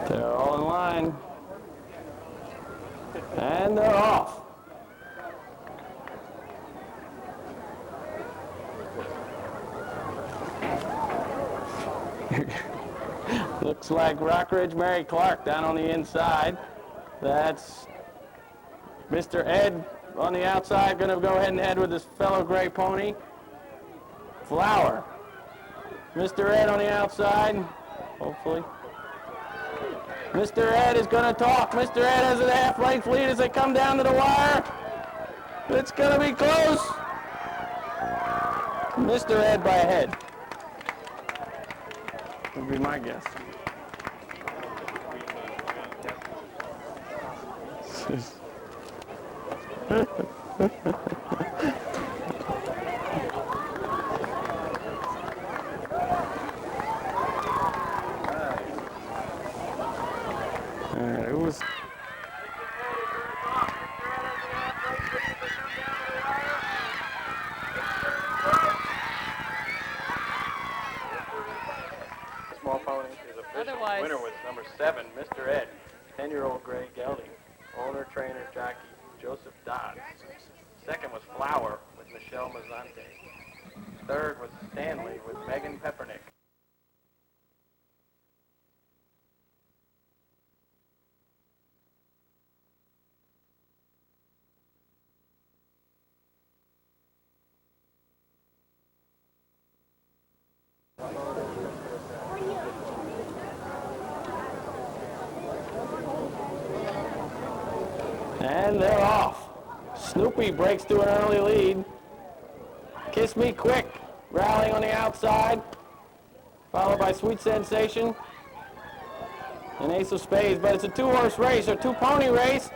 They're all in line. And they're off. Looks like Rockridge Mary Clark down on the inside. That's Mr. Ed on the outside, going to go ahead and head with his fellow gray pony, Flower. Mr. Ed on the outside, hopefully. Mr. Ed is going to talk. Mr. Ed has a half-length lead as they come down to the wire. It's going to be close. Mr. Ed by a head. Would be my guess. It was. Small Pony is official. Winner was number 7, Mr. Ed, 10-year-old gray gelding. Owner, trainer, jockey, Joseph Dodds. Second was Flower with Michelle Mazzante. Third was Stanley with Megan Peppernick. And they're off. Snoopy breaks to an early lead. Kiss Me Quick rallying on the outside, followed by Sweet Sensation and Ace of Spades. But it's a 2-horse race or 2-pony race.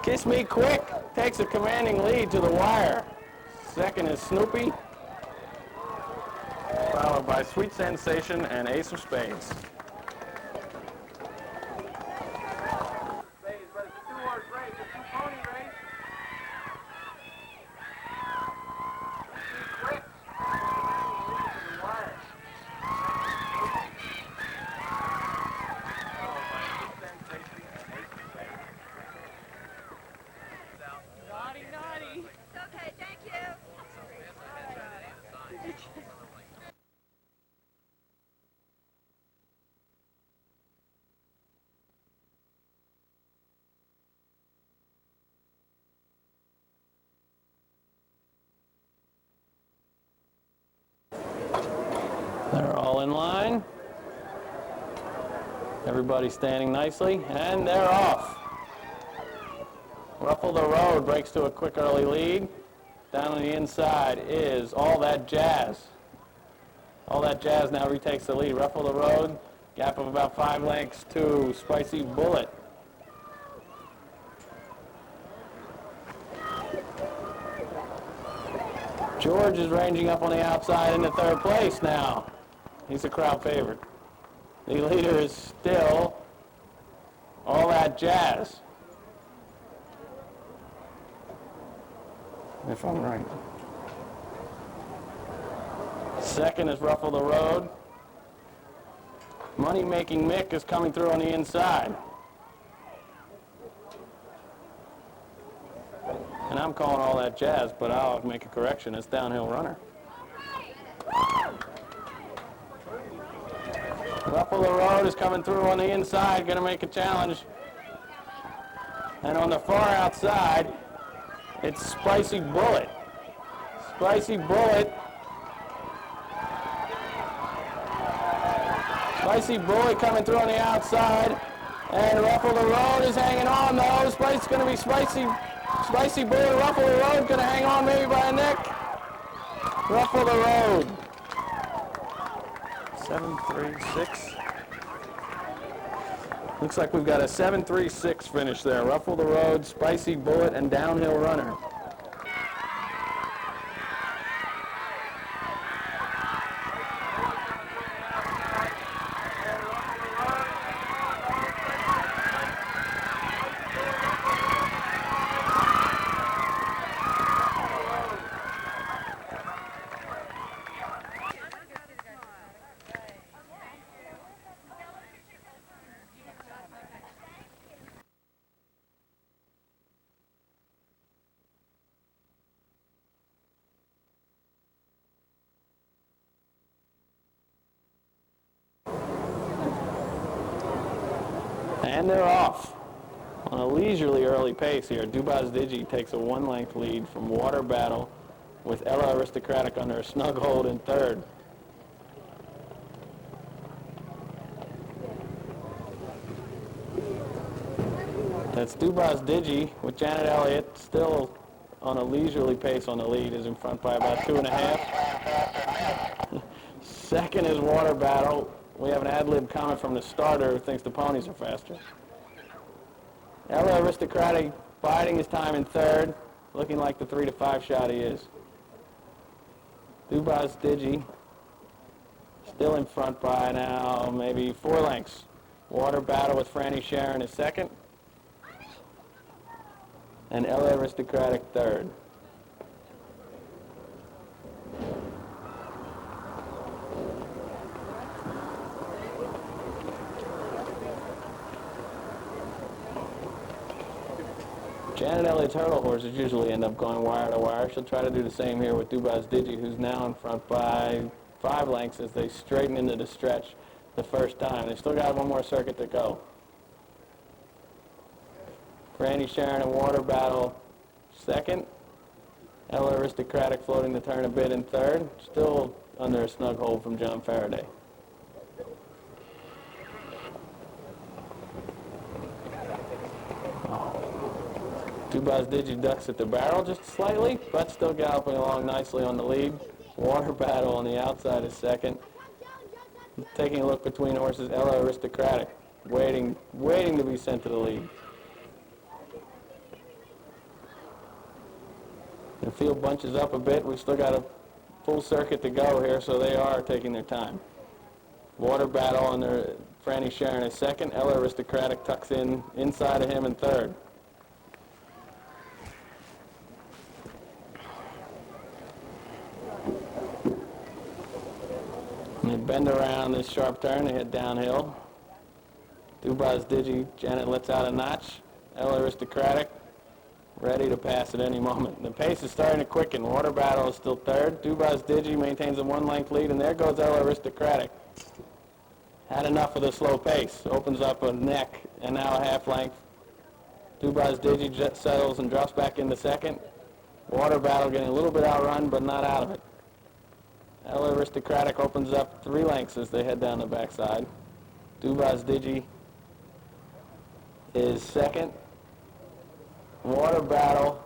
Kiss Me Quick takes a commanding lead to the wire. Second is Snoopy, followed by Sweet Sensation and Ace of Spades. They're all in line. Everybody standing nicely, and they're off. Ruffle the Road breaks to a quick early lead. Down on the inside is All That Jazz. All That Jazz now retakes the lead. Ruffle the Road, gap of about 5 lengths to Spicy Bullet. George is ranging up on the outside into 3rd place now. He's a crowd favorite. The leader is still All That Jazz, if I'm right. Second is Ruffle the Road. Money Making Mick is coming through on the inside. And I'm calling All That Jazz, but I'll make a correction. It's Downhill Runner. Ruffle the Road is coming through on the inside, going to make a challenge. And on the far outside, it's Spicy Bullet. Spicy Bullet. Spicy Bullet coming through on the outside. And Ruffle the Road is hanging on, though. It's going to be Spicy Bullet. Ruffle the Road going to hang on maybe by a neck. Ruffle the Road. 7-3-6. Looks like we've got a 7-3-6 finish there. Ruffle the Road, Spicy Bullet, and Downhill Runner. And they're off. On a leisurely early pace here, Dubas Digi takes a one-length lead from Water Battle with Ella Aristocratic under a snug hold in third. That's Dubas Digi with Janet Elliott still on a leisurely pace on the lead, is in front by about 2.5. Second is Water Battle. We have an ad-lib comment from the starter who thinks the ponies are faster. Ella Aristocratic biding his time in third, looking like the 3 to 5 shot he is. Dubas Digi still in front by now maybe 4 lengths. Water Battle with Franny Sharon is second, and Ella Aristocratic third. Janet Elliott's hurdle horses usually end up going wire to wire. She'll try to do the same here with Dubas Digi, who's now in front by 5 lengths as they straighten into the stretch the first time. They still got one more circuit to go. Franny Sharon and Water Battle second. Ella Aristocratic floating the turn a bit in third. Still under a snug hold from John Faraday. Dubas Digi ducks at the barrel just slightly, but still galloping along nicely on the lead. Water Battle on the outside is second. Taking a look between horses, Ella Aristocratic, waiting to be sent to the lead. The field bunches up a bit. We've still got a full circuit to go here, so they are taking their time. Water Battle under Franny Sharon is second. Ella Aristocratic tucks in inside of him in third. And they bend around this sharp turn, they head downhill. Dubas Digi, Janet lets out a notch. Ella Aristocratic, ready to pass at any moment. The pace is starting to quicken. Water Battle is still third. Dubas Digi maintains a 1-length lead, and there goes Ella Aristocratic. Had enough of the slow pace. Opens up a neck, and now a half-length. Dubas Digi settles and drops back into second. Water Battle getting a little bit outrun, but not out of it. Ella Aristocratic opens up 3 lengths as they head down the backside. Dubas Digi is second. Water Battle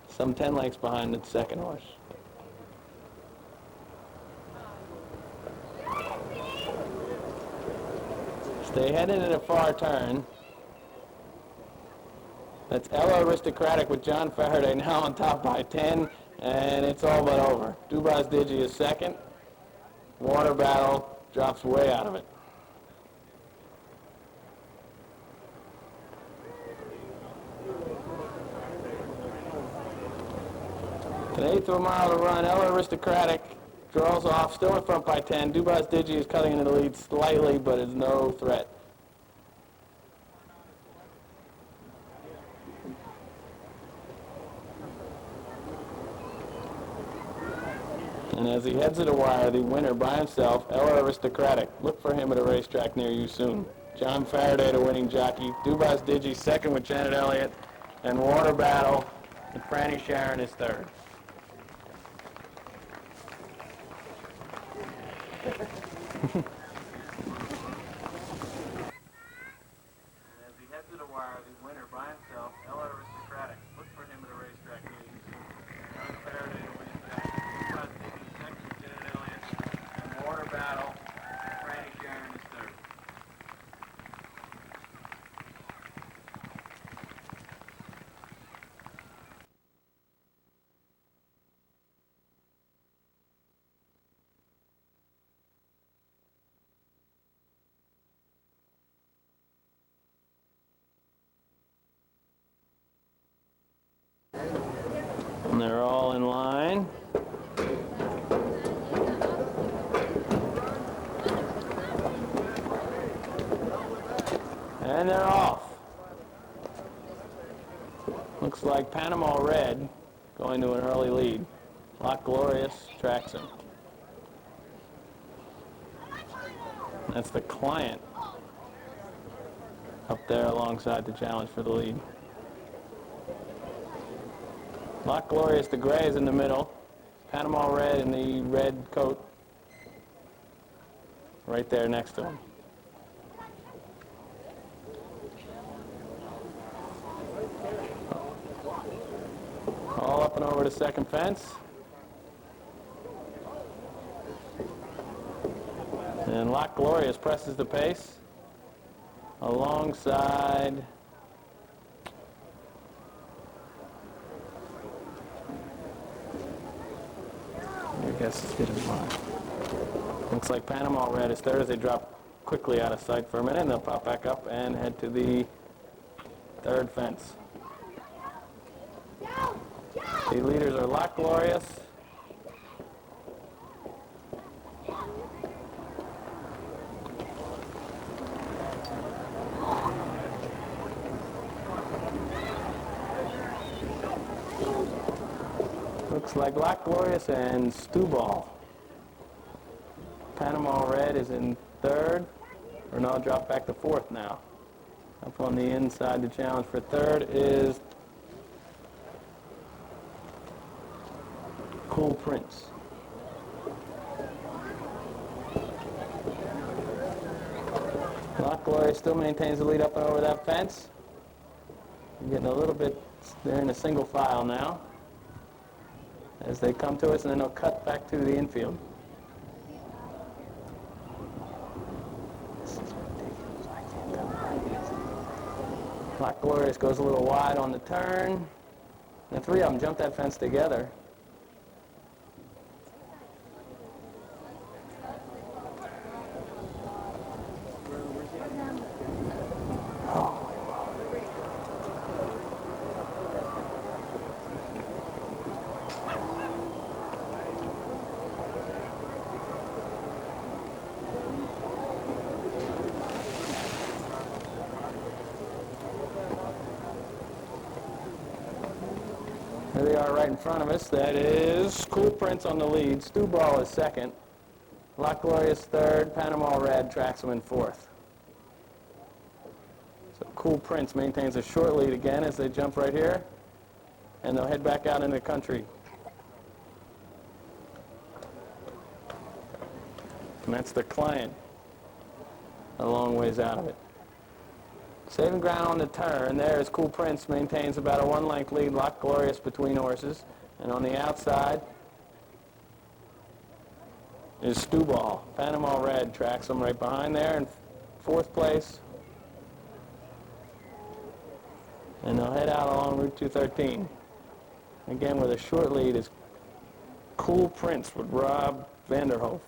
some 10 lengths behind the second horse. As they head into the far turn, that's Ella Aristocratic with John Faraday now on top by 10, and it's all but over. Dubas Digi is second. Water Battle drops way out of it. An eighth of a mile to run. Ella Aristocratic draws off, still in front by 10. Dubas Digi is cutting into the lead slightly, but is no threat. And as he heads to the wire, the winner by himself, Ella Aristocratic. Look for him at a racetrack near you soon. John Faraday, the winning jockey. Dubas Digi second with Janet Elliott. And Water Battle and Franny Sharon is third. As he heads to the wire, the winner by himself, Ella Aristocratic. Look for him at a racetrack near you soon. John Faraday, the winning jockey. Dubas Digi second with Janet Elliott. And Water Battle and Franny Sharon is third. And they're all in line. And they're off. Looks like Panama Red going to an early lead. Lock Glorious tracks him. That's the client up there alongside the challenge for the lead. Lock Glorious, the gray, is in the middle. Panama Red in the red coat right there next to him. All up and over the second fence. And Lock Glorious presses the pace alongside I guess it's getting mine. Looks like Panama Red is third as they drop quickly out of sight for a minute, and they'll pop back up and head to the third fence. The leaders are Lock Glorious, looks like Lock Glorious and Stewball. Panama Red is in third, or no, drop back to fourth now. Up on the inside, the challenge for third is Cool Prince. Lock Glorious still maintains the lead up and over that fence. You're getting a little bit, they're in a single file now as they come to us, and then they'll cut back to the infield. Lock Glorious goes a little wide on the turn. The three of them jump that fence together. Here they are right in front of us. That is Cool Prince on the lead. Stewball is second. Lock Glorious third. Panama Red tracks them in fourth. So Cool Prince maintains a short lead again as they jump right here. And they'll head back out into the country. And that's the Client a long ways out of it. Saving ground on the turn, there is Cool Prince, maintains about a one-length lead. Lock Glorious between horses. And on the outside is Stewball. Panama Red tracks them right behind there in fourth place. And they'll head out along Route 213. Again, with a short lead is Cool Prince with Rob Vanderhoof.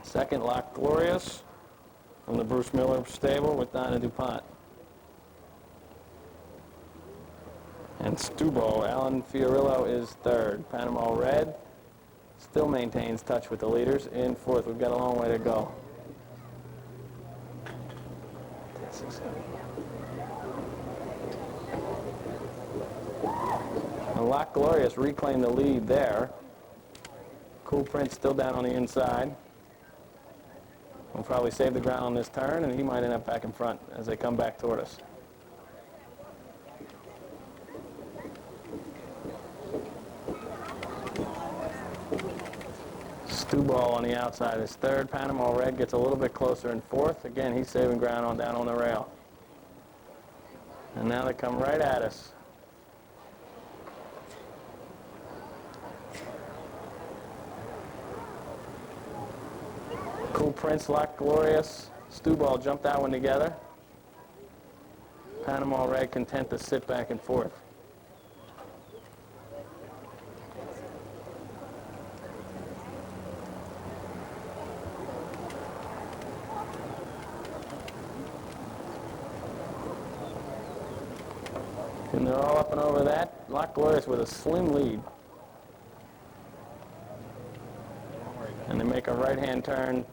Second, Lock Glorious from the Bruce Miller stable with Donna DuPont. And Stewball, Alan Fiorillo, is third. Panama Red still maintains touch with the leaders in fourth. We've got a long way to go. And Lock Glorious reclaimed the lead there. Cool Prince still down on the inside. We'll probably save the ground on this turn, and he might end up back in front as they come back toward us. Stewball on the outside is third. Panama Red gets a little bit closer in fourth. Again, he's saving ground on down on the rail. And now they come right at us. Cool Prince, Lock Glorious, Stewball jump that one together. Panama Red content to sit back and forth. And they're all up and over that. Lock Glorious with a slim lead. And they make a right-hand turn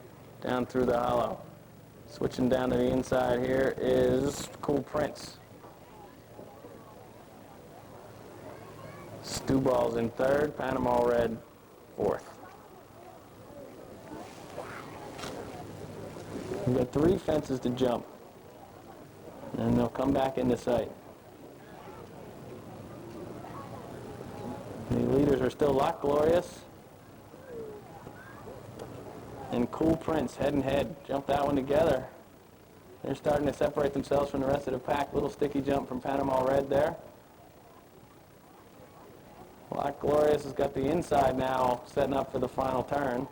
down through the hollow. Switching down to the inside here is Cool Prince. Stewball's in third, Panama Red fourth. We've got three fences to jump. And they'll come back into sight. The leaders are still Lock Glorious and Cool Prince, head and head. Jump that one together. They're starting to separate themselves from the rest of the pack. Little sticky jump from Panama Red there. Lock Glorious has got the inside now, setting up for the final turn.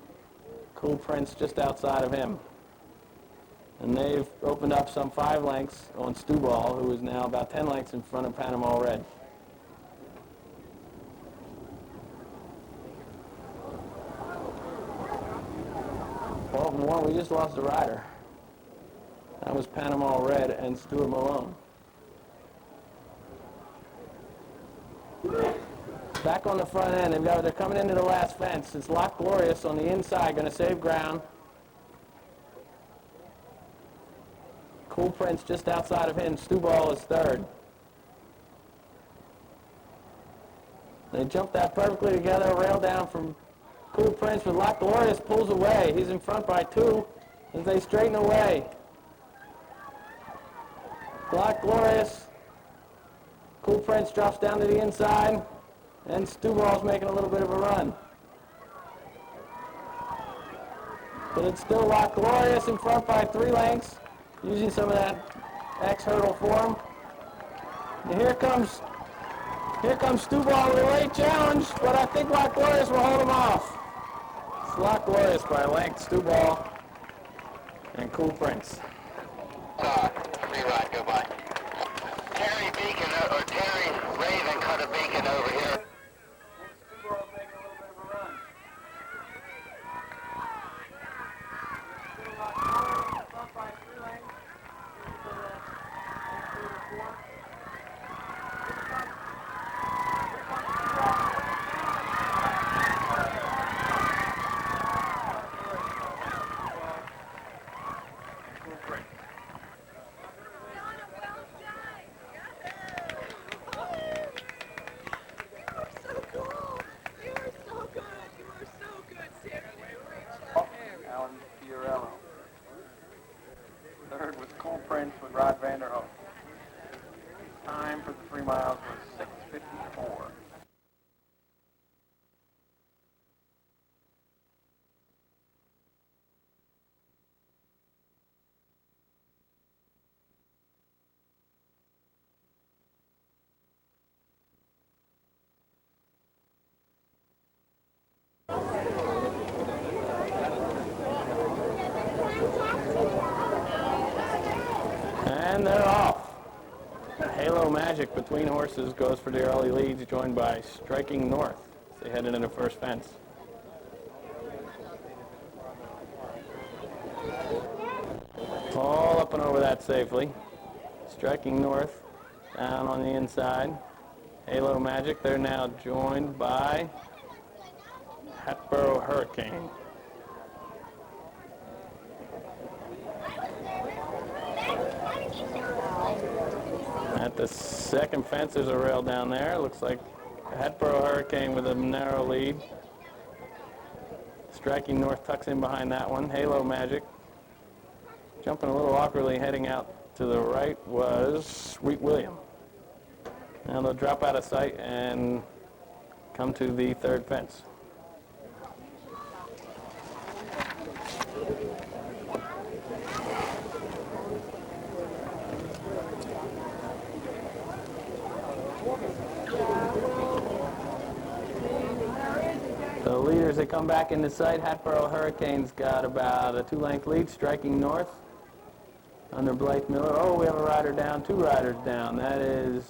Cool Prince just outside of him. And they've opened up some 5 lengths on Stewball, who is now about 10 lengths in front of Panama Red. Well, from one, we just lost a rider. That was Panama Red and Stuart Malone. Back on the front end, they're coming into the last fence. It's Lock Glorious on the inside, going to save ground. Cool Prince just outside of him. Stewball is third. They jump that perfectly together, rail down from Cool Prince, but Lock Glorious pulls away. He's in front by 2 as they straighten away. Lock Glorious. Cool Prince drops down to the inside, and Stewball's making a little bit of a run. But it's still Lock Glorious in front by 3 lengths, using some of that X-hurdle form. And here comes Stewball with a late challenge, but I think Lock Glorious will hold him off. It's Lock Glorious by a length, Stewball and Cool Prince. Free ride, go by. Terry Beacon, or Terry Raven cut a beacon over here. Stewball's making a little bit of a run. Still Lock Glorious in front by 3 lengths. Third was Cool Prince with Rod Vanderhoek. Time for the 3 miles was 6:54. And they're off. Halo Magic between horses goes for the early leads, joined by Striking North as they head into the first fence. All up and over that safely. Striking North down on the inside. Halo Magic, they're now joined by Hatboro Hurricane. At the second fence, there's a rail down there. Looks like Hatboro Hurricane with a narrow lead. Striking North tucks in behind that one. Halo Magic. Jumping a little awkwardly, heading out to the right was Sweet William. Now they'll drop out of sight and come to the third fence. The leaders that come back into sight, Hatboro Hurricane's got about a 2-length lead, Striking North under Blythe Miller. Oh, we have a rider down, 2 riders down. That is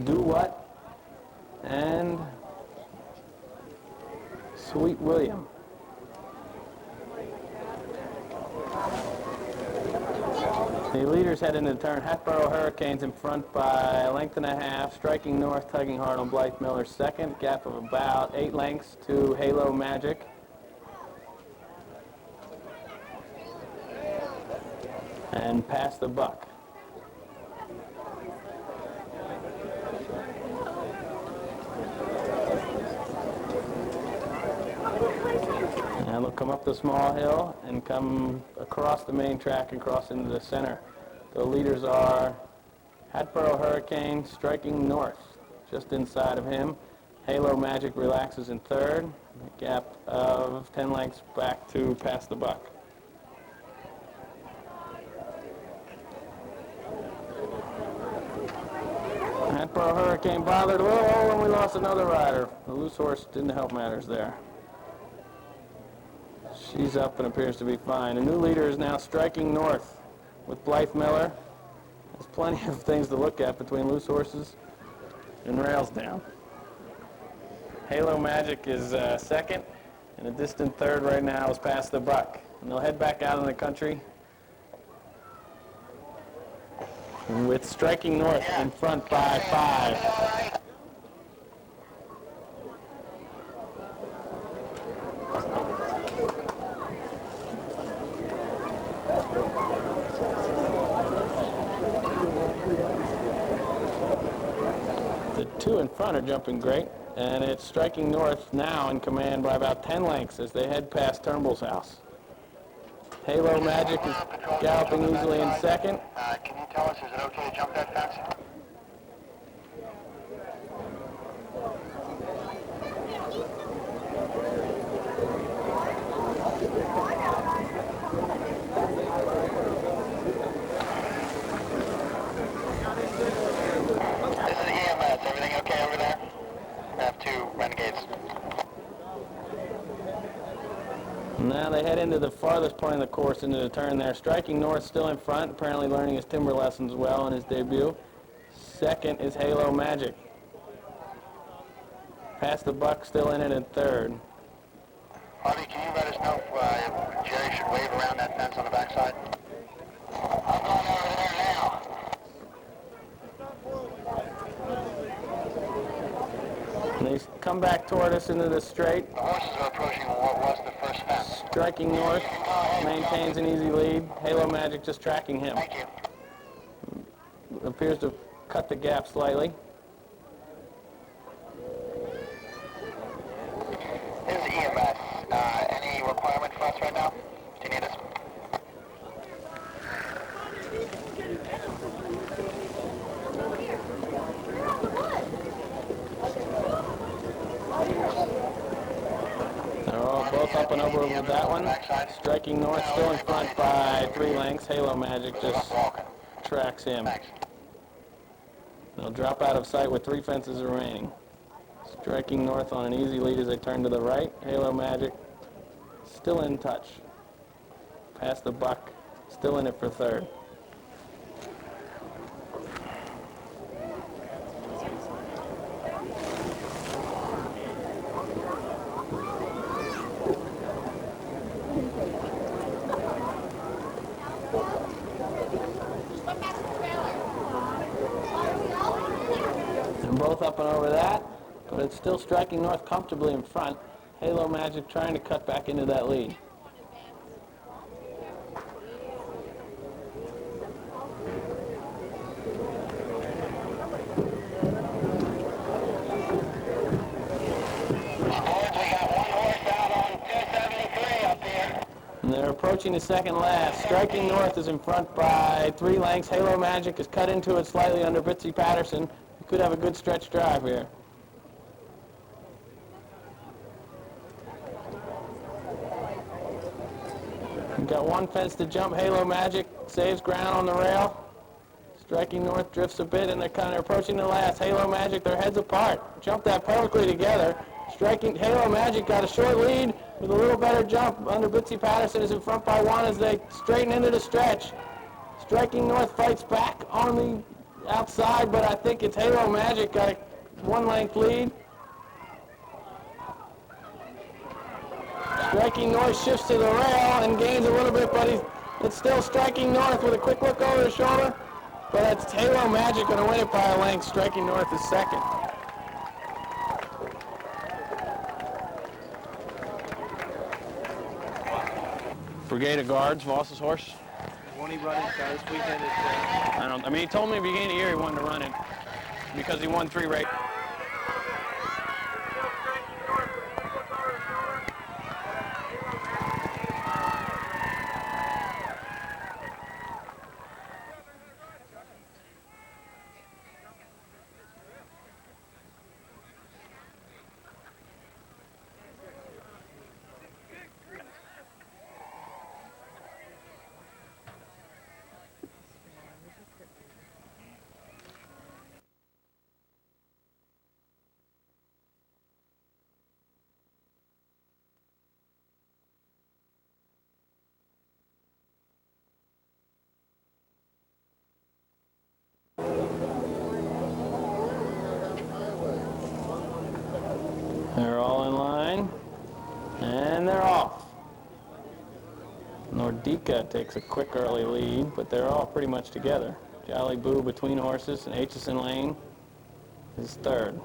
Do What and Sweet William. The leaders head into the turn. Hatboro Hurricanes in front by a length and a half. Striking North, tugging hard on Blythe Miller second. Gap of about 8 lengths to Halo Magic. And past the buck. And they'll come up the small hill and come across across the main track and cross into the center. The leaders are Hatboro Hurricane striking north, just inside of him. Halo Magic relaxes in third, a gap of 10 lengths back to past the buck. Hatboro Hurricane bothered a little, and we lost another rider. The loose horse didn't help matters there. She's up and appears to be fine. A new leader is now striking north with Blythe Miller. There's plenty of things to look at between loose horses and rails down. Halo Magic is second, and a distant third right now is past the buck. And they'll head back out in the country with striking north in front by 5. The two in front are jumping great, and it's striking north now in command by about 10 lengths as they head past Turnbull's house. Halo Magic is galloping easily in second. Can you tell us, is it okay to jump that fence? This is EMS. Everything okay over there? I have 2 renegades. Now they head into the farthest point of the course into the turn there. Striking north still in front, apparently learning his timber lessons well in his debut. Second is Halo Magic. Past the buck, still in it in third. Harvey, can you let us know if Jerry should wave around that fence on the backside? I'm going over there now. And they come back toward us into the straight. The horses are approaching what was the first fence. Striking north, maintains an easy lead. Halo Magic just tracking him. Thank you. Appears to have cut the gap slightly. This is EMS. Any requirement for us right now? Do you need us? They're all both up and over with that one. Striking north, still in front by 3 lengths. Halo Magic just tracks him. They'll drop out of sight with 3 fences remaining. Striking north on an easy lead as they turn to the right. Halo Magic still in touch. Past the buck, still in it for third. They're both up and over that, but it's still striking north comfortably in front. Halo Magic trying to cut back into that lead. And they're approaching the second last. Striking north is in front by 3 lengths. Halo Magic is cut into it slightly under Bitsy Patterson. He could have a good stretch drive here. We've got 1 fence to jump. Halo Magic saves ground on the rail. Striking north drifts a bit, and they're kind of approaching the last. Halo Magic, their heads apart. Jumped that perfectly together. Striking Halo Magic got a short lead with a little better jump. Under Bitsy Patterson is in front by 1 as they straighten into the stretch. Striking north fights back on the outside, but I think it's Halo Magic got a 1 length lead. Striking north shifts to the rail and gains a little bit, but it's still striking north with a quick look over his shoulder. But it's Halo Magic going to win it by a length. Striking north is second. Brigade of Guards, Voss's horse. Won't he run it this weekend? I mean, he told me at the beginning of the year he wanted to run it because he won 3 races. They're all in line, and they're off. Nordica takes a quick early lead, but they're all pretty much together. Jolly Boo between horses, and Aitchison Lane is third.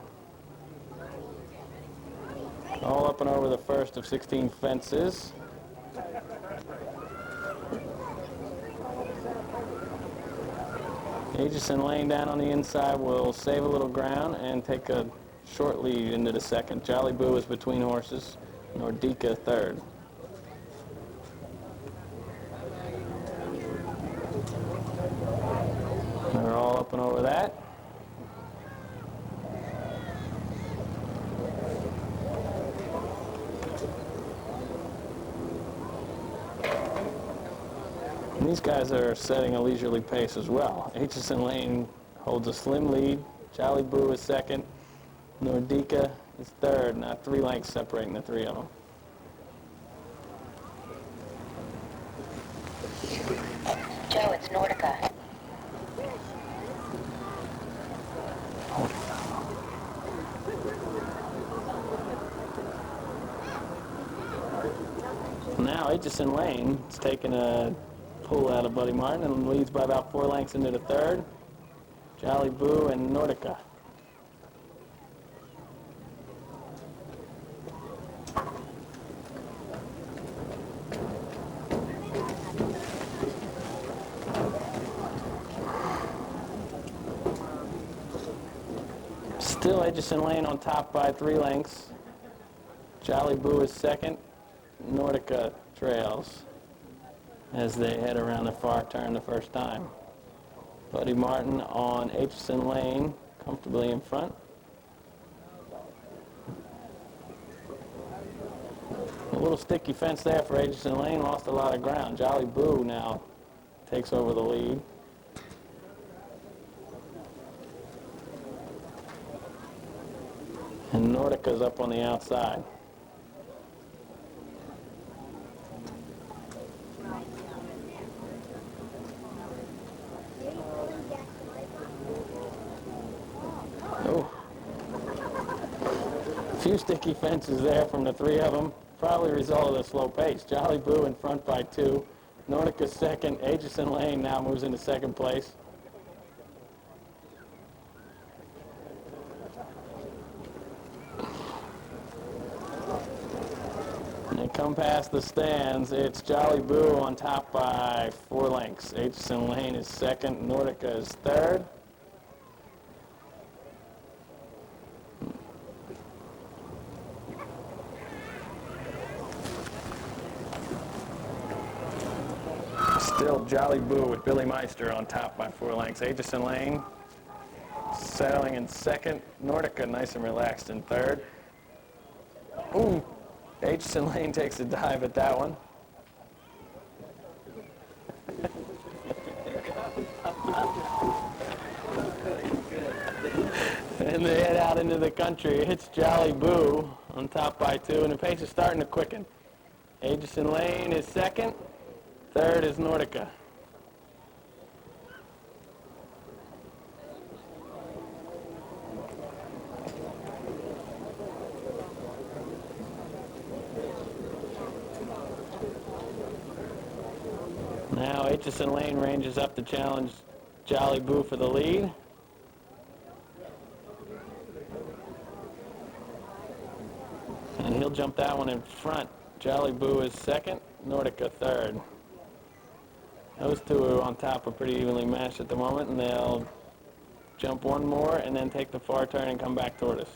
All up and over the first of 16 fences. Aitchison Lane down on the inside will save a little ground and take a short lead into the second. Jolly Boo is between horses, Nordica third. They're all up and over that. And these guys are setting a leisurely pace as well. Aitchison Lane holds a slim lead. Jolly Boo is second. Nordica is third. Now 3 lengths separating the 3 of them. Joe, it's Nordica. Now Aitchison Lane is taking a pull out of Buddy Martin and leads by about 4 lengths into the third. Jolly Boo and Nordica. Still Aitchison Lane on top by 3 lengths. Jolly Boo is second. Nordica trails as they head around the far turn the first time. Buddy Martin on Aitchison Lane, comfortably in front. A little sticky fence there for Aitchison Lane, lost a lot of ground. Jolly Boo now takes over the lead. And Nordica's up on the outside. Oh. A few sticky fences there from the 3 of them. Probably a result of the slow pace. Jolly Boo in front by 2. Nordica second. Aitchison Lane now moves into second place. And they come past the stands. It's Jolly Boo on top by 4 lengths. Aitchison Lane is second. Nordica is third. Still Jolly Boo with Billy Meister on top by 4 lengths. Aitchison Lane settling in second. Nordica nice and relaxed in third. Ooh, Aitchison Lane takes a dive at that one. And they head out into the country. It's Jolly Boo on top by 2, and the pace is starting to quicken. Aitchison Lane is second. Third is Nordica. Now Aitchison Lane ranges up to challenge Jolly Boo for the lead. And he'll jump that one in front. Jolly Boo is second, Nordica third. Those two are on top, are pretty evenly matched at the moment, and they'll jump one more and then take the far turn and come back toward us.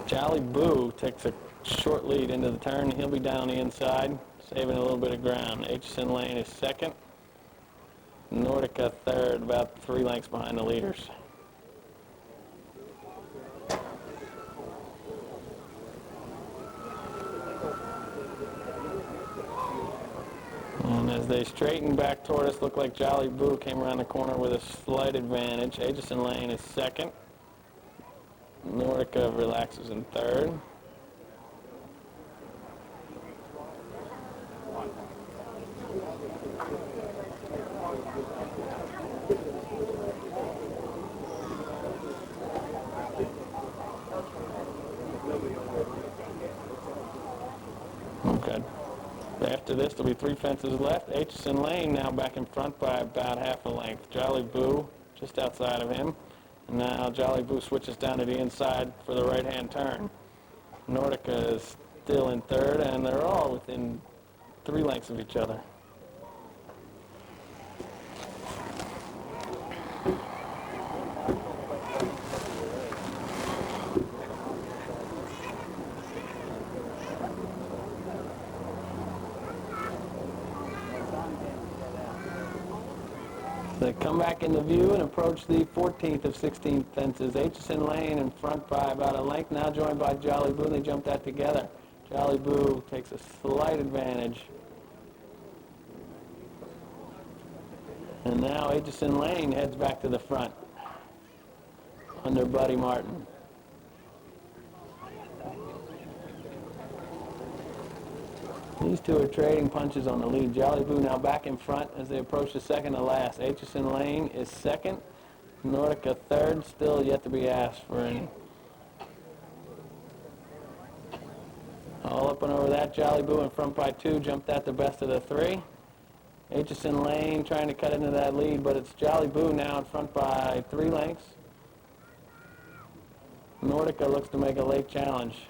Jolly Boo takes a short lead into the turn. He'll be down the inside, saving a little bit of ground. Aitchison Lane is second. Nordica third, about 3 lengths behind the leaders. And as they straighten back toward us, look like Jolly Boo came around the corner with a slight advantage. Aitchison Lane is second. Nordica relaxes in third. Good. After this, there'll be 3 fences left. Aitchison Lane now back in front by about half a length. Jolly Boo just outside of him. And now Jolly Boo switches down to the inside for the right-hand turn. Nordica is still in third, and they're all within 3 lengths of each other. They come back into view and approach the 14th of 16 fences. Aitchison Lane in front by about a length, now joined by Jolly Boo. They jump that together. Jolly Boo takes a slight advantage. And now Aitchison Lane heads back to the front under Buddy Martin. These two are trading punches on the lead. Jolly Boo now back in front as they approach the second to last. Aitchison Lane is second. Nordica third, still yet to be asked for any. All up and over that. Jolly Boo in front by 2, jumped that the best of the 3. Aitchison Lane trying to cut into that lead, but it's Jolly Boo now in front by 3 lengths. Nordica looks to make a late challenge.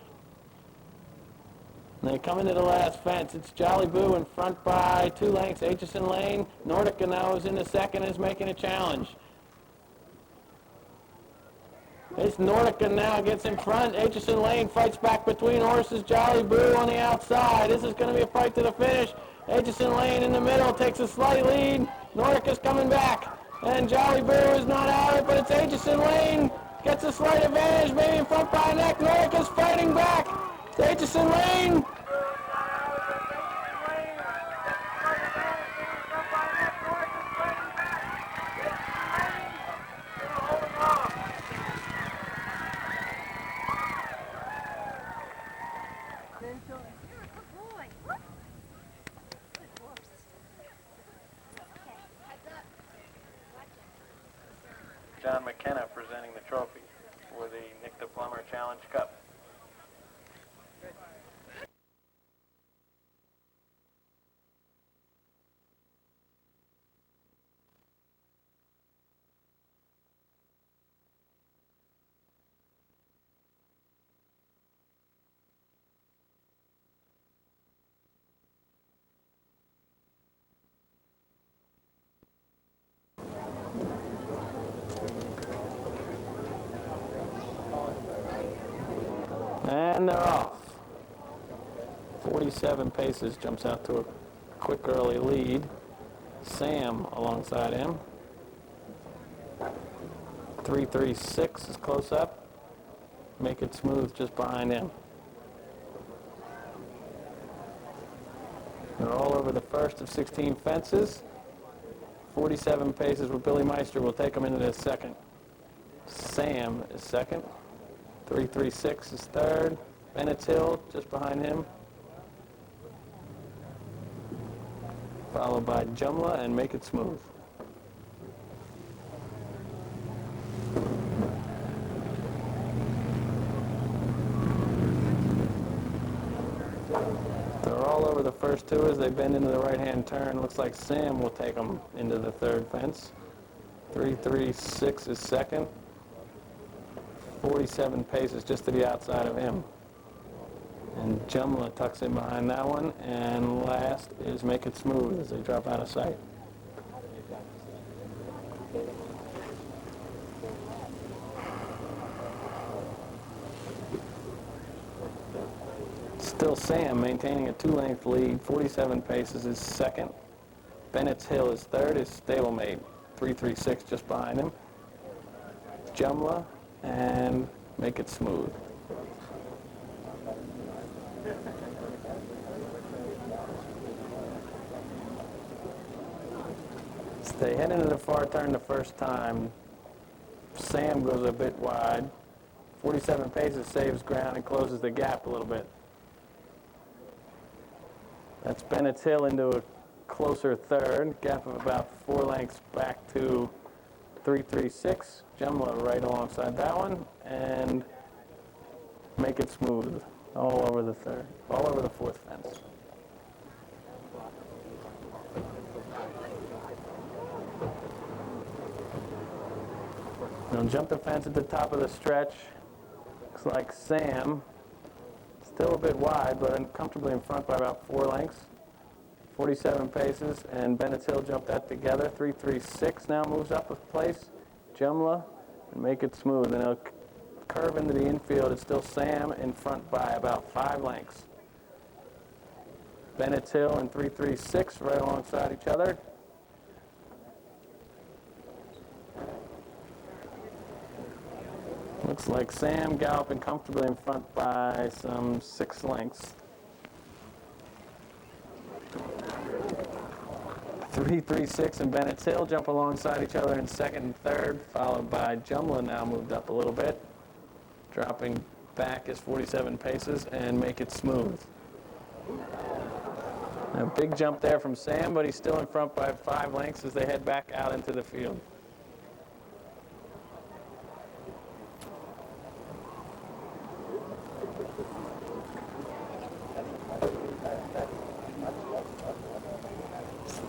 And they come into the last fence. It's Jolly Boo in front by 2 lengths. Aitchison Lane. Nordica now is in the second, is making a challenge. It's Nordica now gets in front. Aitchison Lane fights back between horses. Jolly Boo on the outside. This is going to be a fight to the finish. Aitchison Lane in the middle takes a slight lead. Nordica's coming back. And Jolly Boo is not out of it, but it's Aitchison Lane. Gets a slight advantage, maybe in front by a neck. Nordica's fighting back. It's Aitchison Lane. John McKenna presenting the trophy for the Nick the Plumber Challenge Cup. And they're off. 47 paces, jumps out to a quick early lead. Sam alongside him. 336 is close up. Make It Smooth just behind him. They're all over the first of 16 fences. 47 paces with Billy Meister will take them into the second. Sam is second. 336 is third. Bennett's Hill just behind him. Followed by Jumla and Make It Smooth. They're all over the first 2 as they bend into the right-hand turn. Looks like Sam will take them into the third fence. 336 is second. 47 paces just to the outside of him. And Jumla tucks in behind that one. And last is Make It Smooth as they drop out of sight. Still Sam maintaining a 2-length lead. 47 paces is second. Bennett's Hill is third. Is stablemate. 336 just behind him. Jumla and Make It Smooth. So they head into the far turn the first time. Sam goes a bit wide. 47 paces saves ground and closes the gap a little bit. That's Bennett's Hill into a closer third. Gap of about 4 lengths back to 336. Jumla right alongside that one, and Make It Smooth all over the third, all over the fourth fence. Jump the fence at the top of the stretch. Looks like Sam, still a bit wide, but comfortably in front by about 4 lengths. 47 paces, and Bennett's Hill jumped that together. 3-3-6 now moves up a place. Jumla, and make it smooth. And it'll curve into the infield. It's still Sam in front by about 5 lengths. Bennett's Hill and 3-3-6 right alongside each other. Looks like Sam galloping comfortably in front by some 6 lengths. 3-3-6 and Bennett's Hill jump alongside each other in second and third, followed by Jumla, now moved up a little bit, dropping back is 47 paces, and make it smooth. Now, big jump there from Sam, but he's still in front by 5 lengths as they head back out into the field.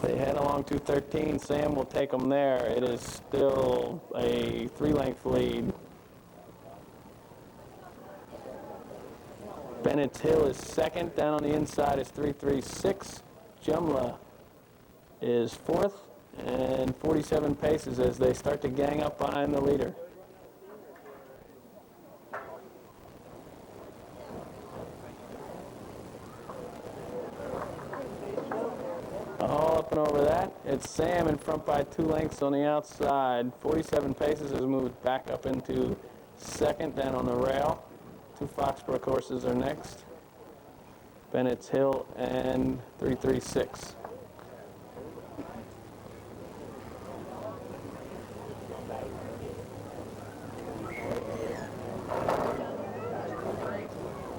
They head along 213. Sam will take them there. It is still a 3-length lead. Bennett's Hill is second. Down on the inside is 3-3-6. Jumla is fourth, and 47 paces as they start to gang up behind the leader. All up and over that. It's Sam in front by 2 lengths on the outside. 47 paces has moved back up into second, down on the rail. 2 Foxborough horses are next. Bennett's Hill and 3-3-6.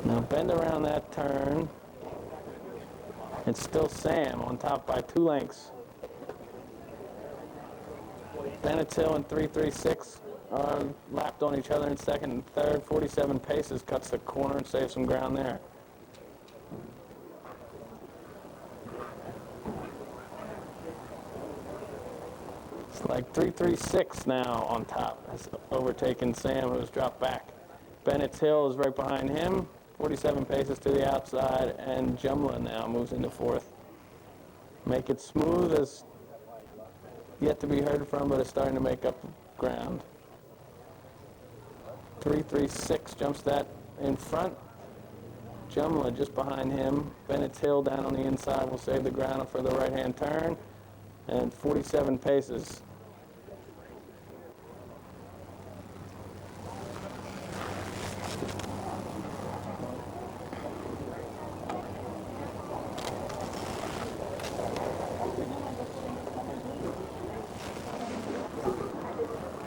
Now bend around that turn. It's still Sam on top by 2 lengths. Bennett's Hill and 3-3-6 are lapped on each other in second and third. 47 paces cuts the corner and saves some ground there. It's like 3-3-6 now on top. Has overtaken Sam, who's dropped back. Bennett's Hill is right behind him. 47 paces to the outside, and Jumla now moves into fourth. Make it smooth is yet to be heard from, but it's starting to make up ground. 3-3-6 jumps that in front. Jumla just behind him. Bennett's Hill down on the inside will save the ground for the right-hand turn, and 47 paces.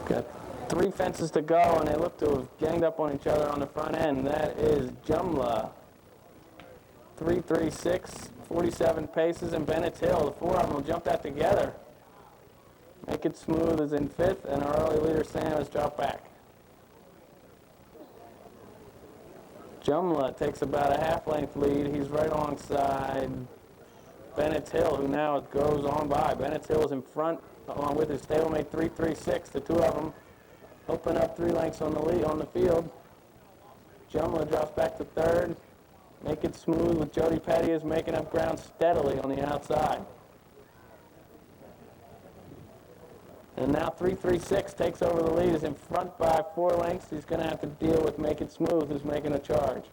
Got 3 fences to go, and they look to have ganged up on each other on the front end. That is Jumla. 3-3-6, 47 paces, and Bennett's Hill. The 4 of them will jump that together. Make it smooth is in fifth, and our early leader Sam has dropped back. Jumla takes about a half-length lead. He's right alongside Bennett's Hill, who now goes on by. Bennett's Hill is in front, along with his stablemate 3-3-6. The 2 of them open up 3 lengths on the lead on the field. Jumla drops back to third. Make it smooth with Jody Petty is making up ground steadily on the outside. And now 3-3-6 takes over the lead, is in front by 4 lengths. He's going to have to deal with Make It Smooth, who's making a charge.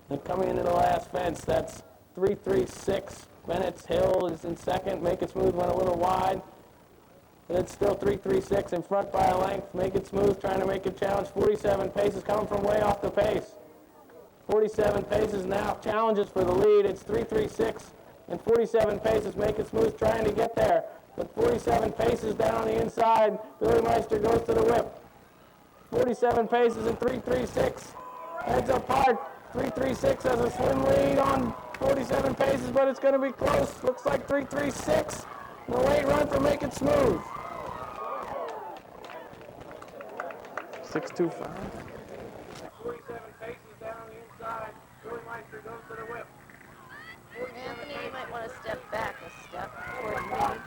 And coming into the last fence, that's 3-3-6. Bennett's Hill is in second. Make It Smooth went a little wide. And it's still 3-3-6 in front by a length. Make It Smooth trying to make a challenge. 47 paces coming from way off the pace. 47 paces now challenges for the lead. It's 3-3-6 and 47 paces. Make It Smooth trying to get there. But 47 paces down on the inside. Billy Meister goes to the whip. 47 paces and 3-3-6. Heads up hard. 3-3-6 has a slim lead on 47 paces, but it's going to be close. Looks like 3-3-6. The late run for Make It Smooth. 6-2-5. 47 paces down on the inside. Billy Meister goes to the whip. Anthony, you might want to step back a step toward me.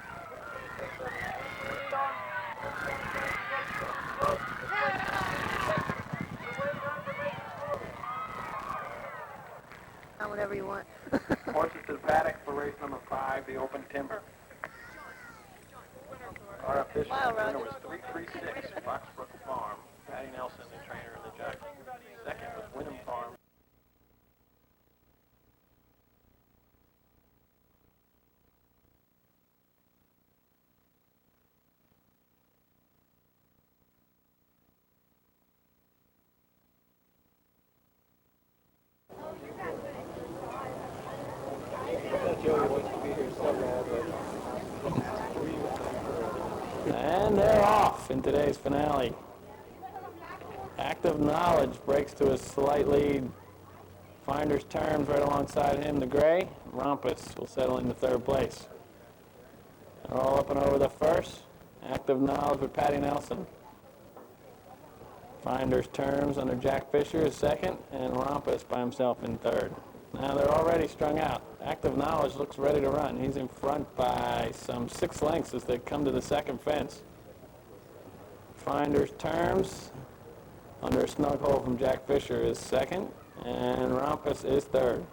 whatever you want. Horses to the paddock for race number 5, the Open Timber. Our official Wow, winner Roger. was 336, Foxbrook Farm. Patty Nelson, the trainer of the jockey. Second was Wyndham Farm. And they're off in today's finale. Active Knowledge breaks to a slight lead. Finder's Terms right alongside him, the gray. Rompus will settle into third place. They're all up and over the first. Active Knowledge with Patty Nelson. Finder's Terms under Jack Fisher is second, and Rompus by himself in third. Now they're already strung out. Active Knowledge looks ready to run. He's in front by some 6 lengths as they come to the second fence. Finder's Terms under a snug hole from Jack Fisher is second, and Rompus is third.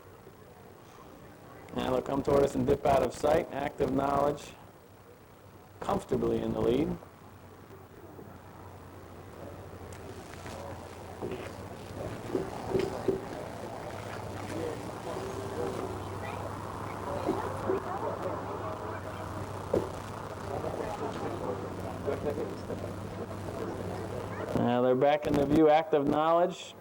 Now they'll come toward us and dip out of sight. Active Knowledge comfortably in the lead. Now they're back into view. Active Knowledge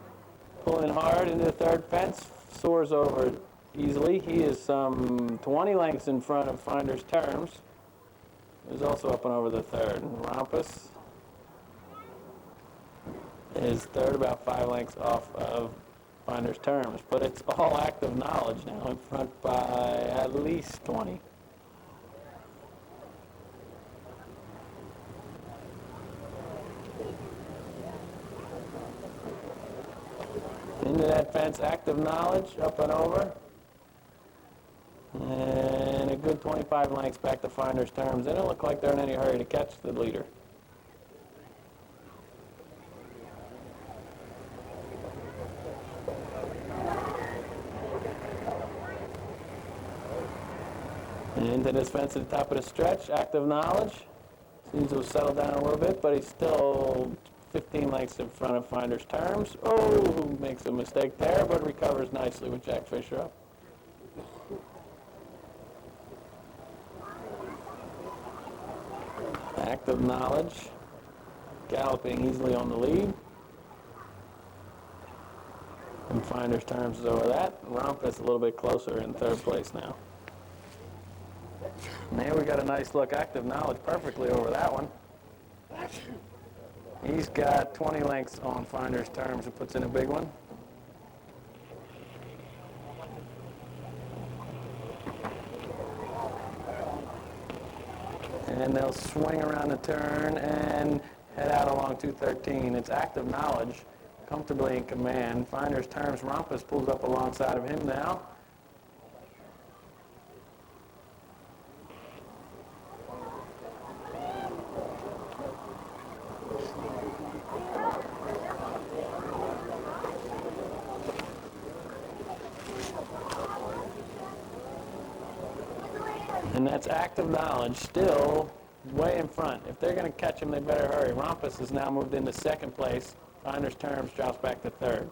pulling hard into the third fence, soars over easily. He is some 20 lengths in front of Finder's Terms, who's also up and over the third. Rompus is third, about 5 lengths off of Finder's Terms, but it's all Active Knowledge now in front by at least 20. Into that fence, Active Knowledge, up and over. And a good 25 lengths back to Finder's Terms. They don't look like they're in any hurry to catch the leader. And into this fence at the top of the stretch, Active Knowledge. Seems to have settled down a little bit, but he's still 15 lengths in front of Finder's Terms. Oh, makes a mistake there, but recovers nicely with Jack Fisher up. Active Knowledge galloping easily on the lead. And Finder's Terms is over that. Rompus a little bit closer in third place now. And here we got a nice look. Active Knowledge perfectly over that one. He's got 20 lengths on Finder's Terms and puts in a big one. And they'll swing around the turn and head out along 213. It's Active Knowledge comfortably in command. Finder's Terms, Rompus pulls up alongside of him now. And that's Active Knowledge still way in front. If they're going to catch him, they better hurry. Rompus has now moved into second place. Finder's Terms drops back to third.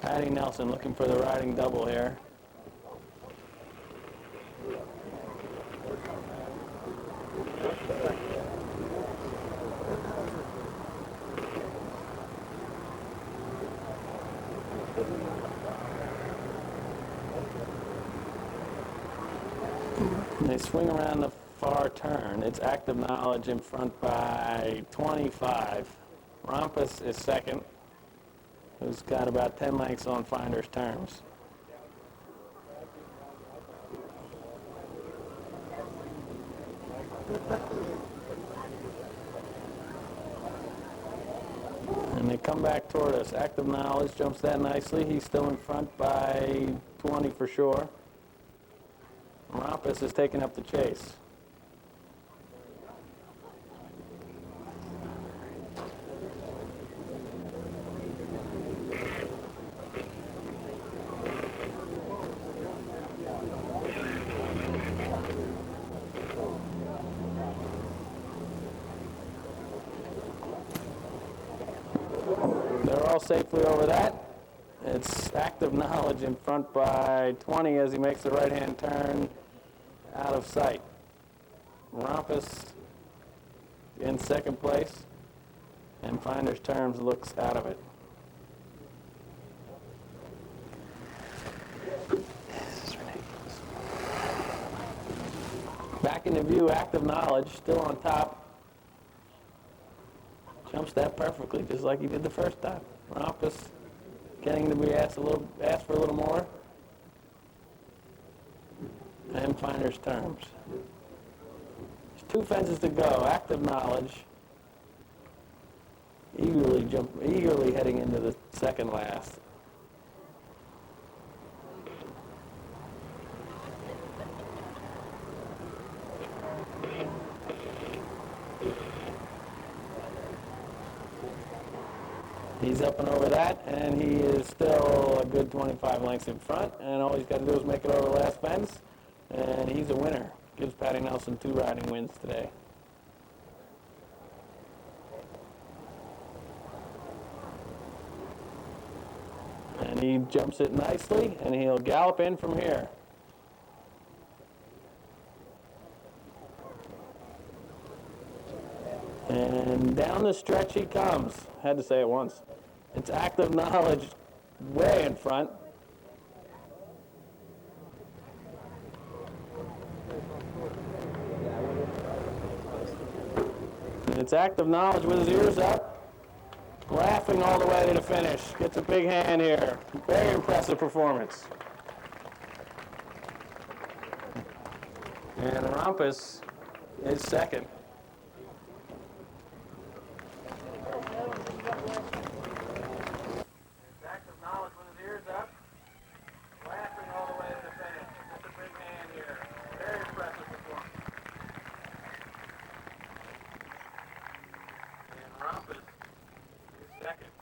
Patty Nelson looking for the riding double here. They swing around the far turn. It's Active Knowledge in front by 25. Rompus is second, who's got about 10 lengths on Finder's Terms. And they come back toward us. Active Knowledge jumps that nicely. He's still in front by 20 for sure. Rompus is taking up the chase. They're all safely over that. It's Active Knowledge in front by 20 as he makes the right-hand turn out of sight. Rompus in second place, and Finder's Terms looks out of it. Back into view, Active Knowledge, still on top. Jumps that perfectly, just like he did the first time. Rompus getting to be asked for a little more. And Finder's Terms. There's 2 fences to go. Active Knowledge eagerly heading into the second last. He's up and over that, and he is still a good 25 lengths in front, and all he's got to do is make it over the last fence, and he's a winner. Gives Patty Nelson 2 riding wins today. And he jumps it nicely, and he'll gallop in from here. And down the stretch he comes. Had to say it once. It's Active Knowledge way in front. And it's Active Knowledge with his ears up, laughing all the way to the finish. Gets a big hand here. Very impressive performance. And Rompus is second. Active Knowledge with his ears up, laughing all the way to the finish. That's a big hand here. Very impressive performance. And Rompus is second.